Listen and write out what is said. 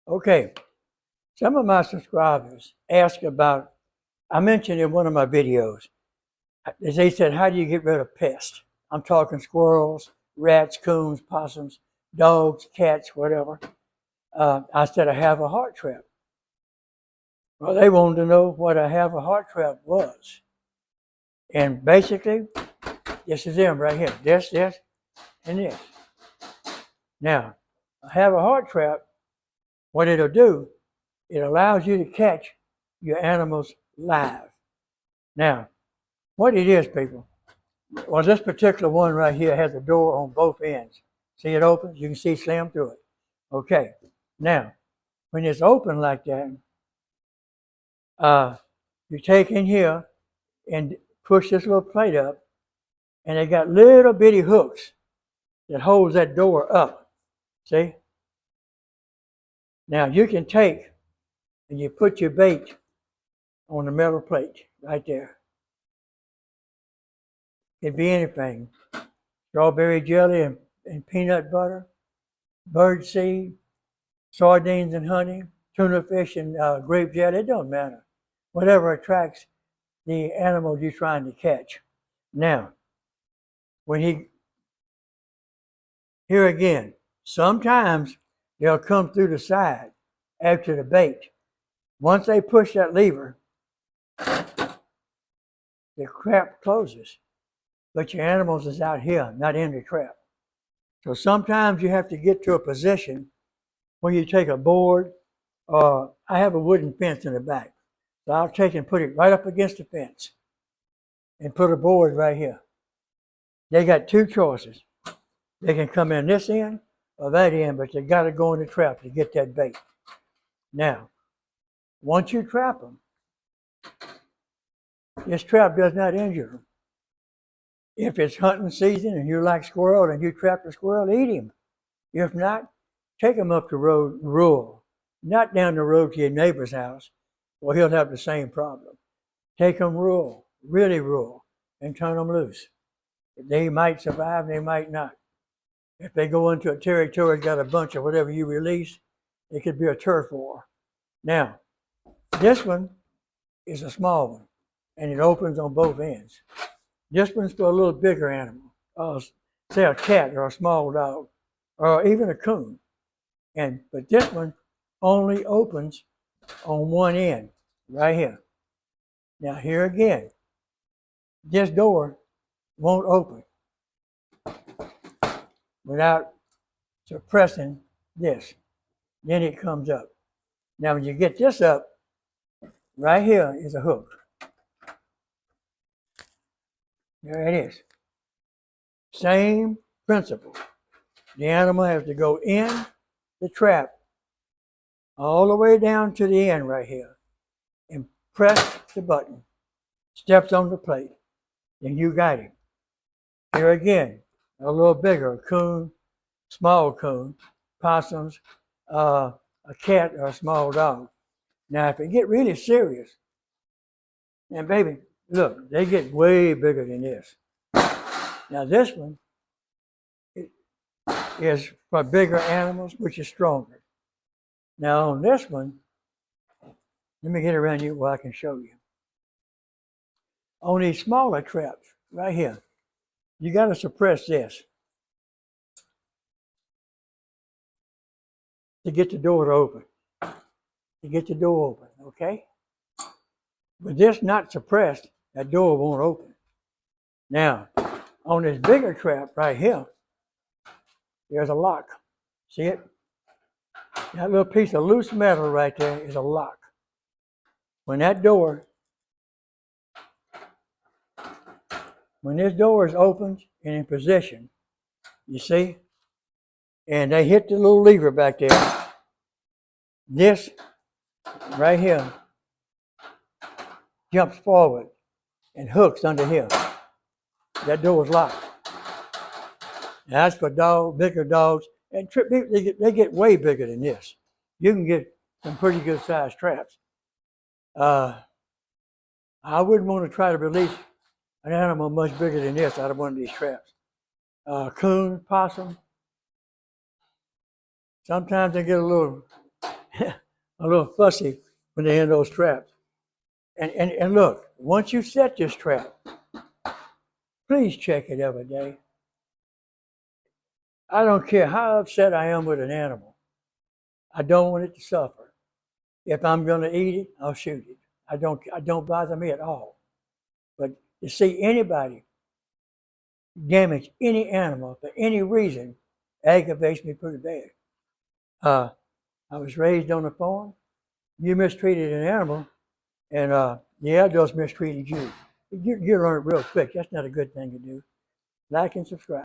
Okay, some of my subscribers ask about, I mentioned in one of my videos, they said, how do you get rid of pests? I'm talking squirrels, rats, coons, possums, dogs, cats, whatever. I said, I have a heart trap. Well, they wanted to know what a have a heart trap was. And basically, this is them right here. This, and this. Now, I have a heart trap. What it'll do, it allows you to catch your animals live. Now, what it is, people, well, this particular one right here has a door on both ends. See it opens? You can see slam through it. Okay. Now, when it's open like that, you take in here and push this little plate up, and they got little bitty hooks that holds that door up. See? Now, you can take and you put your bait on the metal plate right there. It could be anything. Strawberry jelly and peanut butter, bird seed, sardines and honey, tuna fish and grape jelly, it don't matter. Whatever attracts the animals you're trying to catch. Now, here again, sometimes they'll come through the side after the bait. Once they push that lever, the trap closes. But your animals is out here, not in the trap. So sometimes you have to get to a position where you take a board, or I have a wooden fence in the back. So I'll take and put it right up against the fence and put a board right here. They got two choices. They can come in this end or that end, but they got to go in the trap to get that bait. Now, once you trap them, this trap does not injure them. If it's hunting season and you like squirrel and you trap the squirrel, eat him. If not, take him up the road rural, not down the road to your neighbor's house, or he'll have the same problem. Take them rural, really rural, and turn them loose. They might survive, they might not. If they go into a territory got a bunch of whatever you release, it could be a turf war. Now, this one is a small one, and it opens on both ends. This one's for a little bigger animal, say a cat or a small dog, or even a coon. But this one only opens on one end, right here. Now here again, this door won't open without suppressing this. Then it comes up. Now when you get this up, right here is a hook. There it is. Same principle. The animal has to go in the trap all the way down to the end right here and press the button. Steps on the plate. Then you got him. Here again, a little bigger, a coon, small coon, possums, a cat or a small dog. Now if it get really serious, and baby, look, they get way bigger than this. Now this one is for bigger animals, which is stronger. Now on this one, let me get around you where I can show you. On these smaller traps, right here, you got to suppress this to get the door to open. To get the door open, okay? With this not suppressed, that door won't open. Now, on this bigger trap right here, there's a lock. See it? That little piece of loose metal right there is a lock. When this door is opened and in position, you see, and they hit the little lever back there, this right here jumps forward and hooks under here. That door is locked. Now that's for bigger dogs, and they get way bigger than this. You can get some pretty good sized traps. I wouldn't want to try to release an animal much bigger than this out of one of these traps. Coon, possum. Sometimes they get a little a little fussy when they're in those traps. And look, once you set this trap, please check it every day. I don't care how upset I am with an animal. I don't want it to suffer. If I'm going to eat it, I'll shoot it. I don't bother me at all. But to see anybody damage any animal for any reason aggravates me pretty bad. Uh, I was raised on a farm. You mistreated an animal, and the elders mistreated you. You learn it real quick. That's not a good thing to do. Like and subscribe.